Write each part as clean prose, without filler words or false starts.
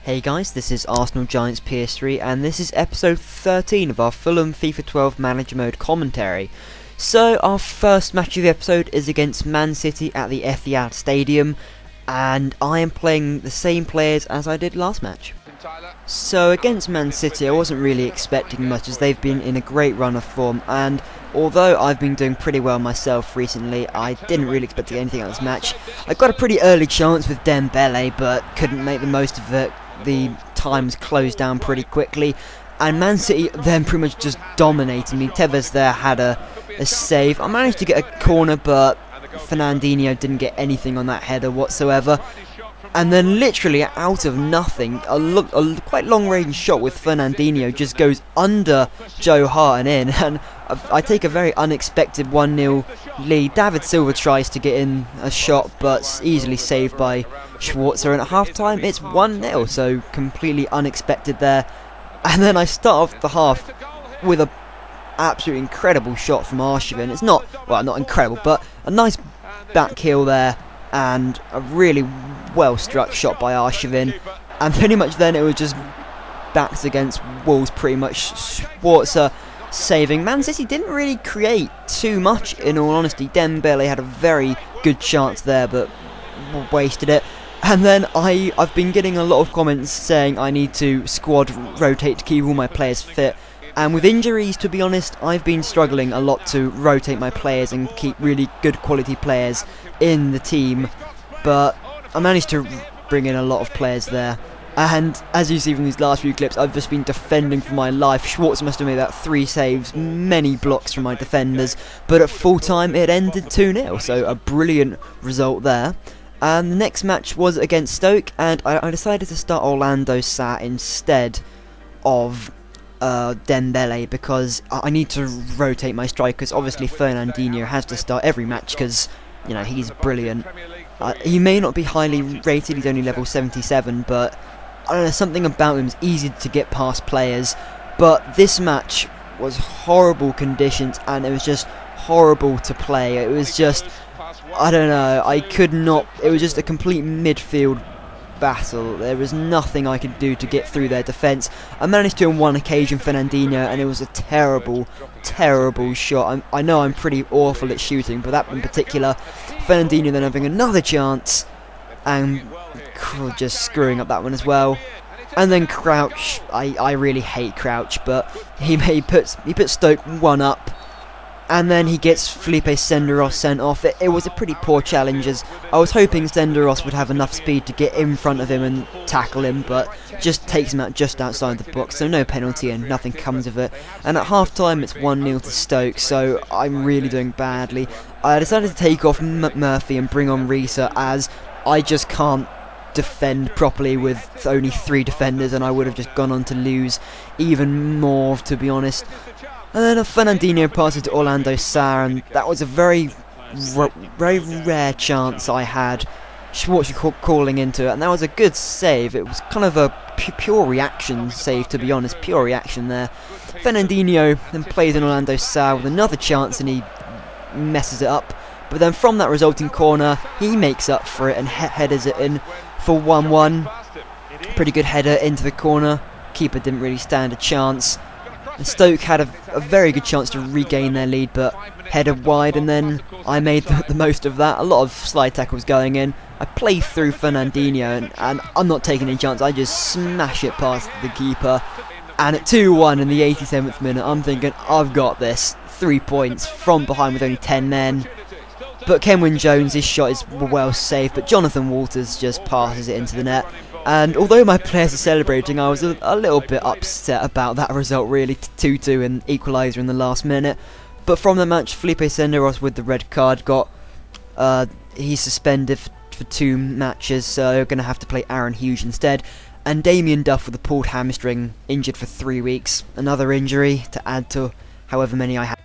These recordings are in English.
Hey guys, this is Arsenal Giants PS3 and this is episode 13 of our Fulham FIFA 12 Manager Mode commentary. So our first match of the episode is against Man City at the Etihad Stadium, and I am playing the same players as I did last match. So against Man City I wasn't really expecting much, as they've been in a great run of form, and although I've been doing pretty well myself recently, I didn't really expect to get anything out of this match. I got a pretty early chance with Dembele but couldn't make the most of it. The times closed down pretty quickly, and Man City then pretty much just dominated me. Tevez there had a save. I managed to get a corner, but Fernandinho didn't get anything on that header whatsoever. And then literally out of nothing, a quite long range shot with Fernandinho just goes under Joe Hart and in, and I take a very unexpected 1-0 lead. David Silva tries to get in a shot, but it's easily saved by Schwarzer, and at half time it's 1-0, so completely unexpected there. And then I start off the half with a absolutely incredible shot from Arshavin. It's not incredible, but a nice back heel there, and a really well struck shot by Arshavin, and pretty much then it was just backs against walls pretty much. Schwarzer saving. Man City didn't really create too much, in all honesty. Dembele had a very good chance there but wasted it. And then I've been getting a lot of comments saying I need to squad rotate to keep all my players fit, and with injuries, to be honest, I've been struggling a lot to rotate my players and keep really good quality players in the team, but I managed to bring in a lot of players there. And as you see from these last few clips, I've just been defending for my life. Schwartz must have made about 3 saves, many blocks from my defenders, but at full time it ended 2-0, so a brilliant result there. And the next match was against Stoke, and I decided to start Orlando Sarr instead of Dembele, because I need to rotate my strikers. Obviously Fernandinho has to start every match because, you know, he's brilliant. He may not be highly rated, he's only level 77, but I don't know, something about him is easy to get past players. But this match was horrible conditions, and it was just horrible to play. It was just, I don't know, I could not, it was just a complete midfield battle. There was nothing I could do to get through their defence. I managed to on one occasion Fernandinho, and it was a terrible shot. I know I'm pretty awful at shooting, but that in particular, Fernandinho then having another chance and just screwing up that one as well. And then Crouch, I really hate Crouch, but he puts Stoke 1 up, and then he gets Felipe Senderos sent off. It was a pretty poor challenge, as I was hoping Senderos would have enough speed to get in front of him and tackle him, but just takes him out just outside the box, so no penalty and nothing comes of it. And at half time it's 1-0 to Stoke, so I'm really doing badly. I decided to take off Murphy and bring on Risa, as I just can't defend properly with only 3 defenders, and I would have just gone on to lose even more, to be honest. And then a Fernandinho passes to Orlando Sarr, and that was a very rare chance I had. Schwartz calling into it, and that was a good save. It was kind of a pure reaction save, to be honest, pure reaction there. Fernandinho then plays in Orlando Sarr with another chance, and he messes it up. But then from that resulting corner, he makes up for it and headers it in for 1-1. Pretty good header into the corner. Keeper didn't really stand a chance. Stoke had a very good chance to regain their lead, but headed wide, and then I made the most of that. A lot of slide tackles going in. I play through Fernandinho, and I'm not taking any chance. I just smash it past the keeper. And at 2-1 in the 87th minute, I'm thinking, I've got this. 3 points from behind with only 10 men. But Kenwyne Jones, his shot is well saved, but Jonathan Walters just passes it into the net. And although my players are celebrating, I was a little bit upset about that result, really. 2-2 and equaliser in the last minute. But from the match, Felipe Senderos with the red card he's suspended for 2 matches, so going to have to play Aaron Hughes instead. And Damien Duff with a pulled hamstring, injured for 3 weeks. Another injury to add to however many I had.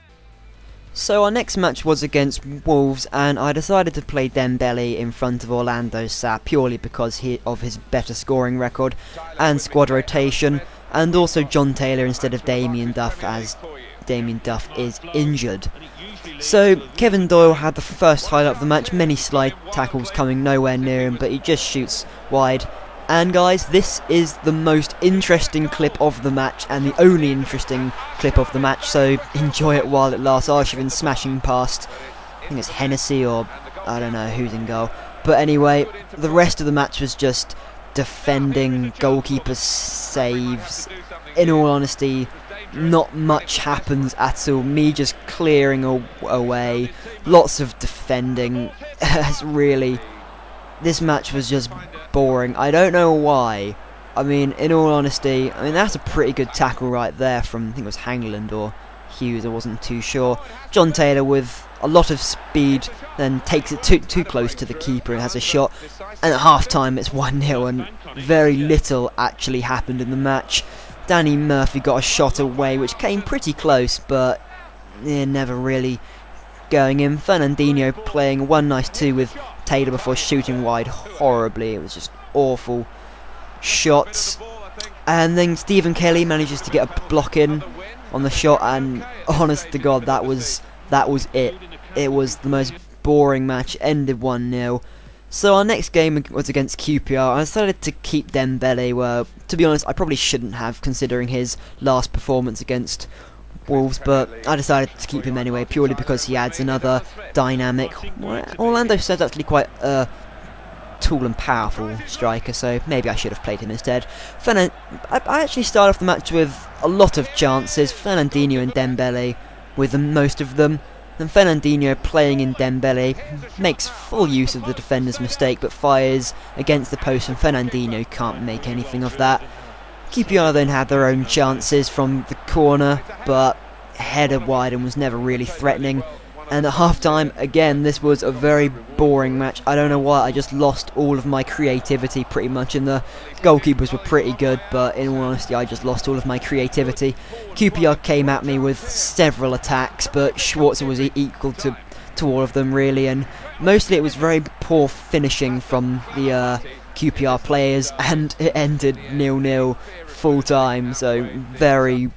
So our next match was against Wolves, and I decided to play Dembele in front of Orlando Sarr purely because of his better scoring record and squad rotation, and also John Taylor instead of Damien Duff, as Damien Duff is injured. So Kevin Doyle had the first highlight of the match, many slide tackles coming nowhere near him, but he just shoots wide. And guys, this is the most interesting clip of the match and the only interesting clip of the match, so enjoy it while it lasts. Arshavin smashing past, I think it's Hennessy or I don't know who's in goal. But anyway, the rest of the match was just defending, goalkeeper saves. In all honesty, not much happens at all. Me just clearing away, lots of defending. This match was just boring. I don't know why. I mean, in all honesty, that's a pretty good tackle right there from, I think it was Hangland or Hughes, I wasn't too sure. John Taylor with a lot of speed, then takes it too close to the keeper and has a shot. And at half time it's 1-0 and very little actually happened in the match. Danny Murphy got a shot away which came pretty close, but never really going in. Fernandinho playing 1-2 with Taylor before shooting wide horribly. It was just awful shots. And then Stephen Kelly manages to get a block in on the shot, and honest to God, that was it. It was the most boring match. Ended 1-0. So our next game was against QPR. I decided to keep Dembele, where, to be honest, I probably shouldn't have, considering his last performance against Wolves, but I decided to keep him anyway, purely because he adds another dynamic. Orlando says actually quite a tall and powerful striker, so maybe I should have played him instead. I actually started off the match with a lot of chances. Fernandinho and Dembele with most of them. Then Fernandinho playing in Dembele makes full use of the defender's mistake, but fires against the post, and Fernandinho can't make anything of that. QPR then had their own chances from the corner, but headed wide and was never really threatening. And at half time, again, this was a very boring match. I don't know why, I just lost all of my creativity pretty much, and the goalkeepers were pretty good, but in all honesty, I just lost all of my creativity. QPR came at me with several attacks, but Schwarzer was equal to all of them, really, and mostly it was very poor finishing from the QPR players, and it ended 0-0 full time, so very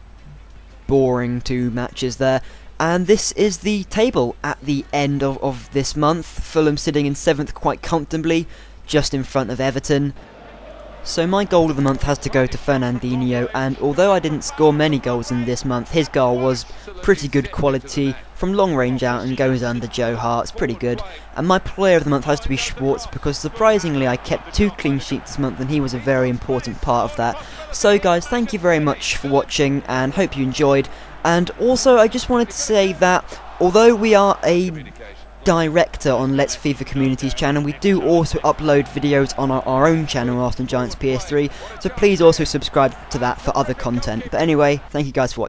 boring 2 matches there. And this is the table at the end of this month. Fulham sitting in 7th quite comfortably, just in front of Everton. So my goal of the month has to go to Fernandinho, and although I didn't score many goals in this month, his goal was pretty good quality from long range out and goes under Joe Hart's, pretty good. And my player of the month has to be Schwartz, because surprisingly I kept 2 clean sheets this month and he was a very important part of that. So guys, thank you very much for watching and hope you enjoyed. And also I just wanted to say that although we are a director on Let's FIFA Community's channel, we do also upload videos on our own channel, Arsenal Giants PS3, so please also subscribe to that for other content. But anyway, thank you guys for watching.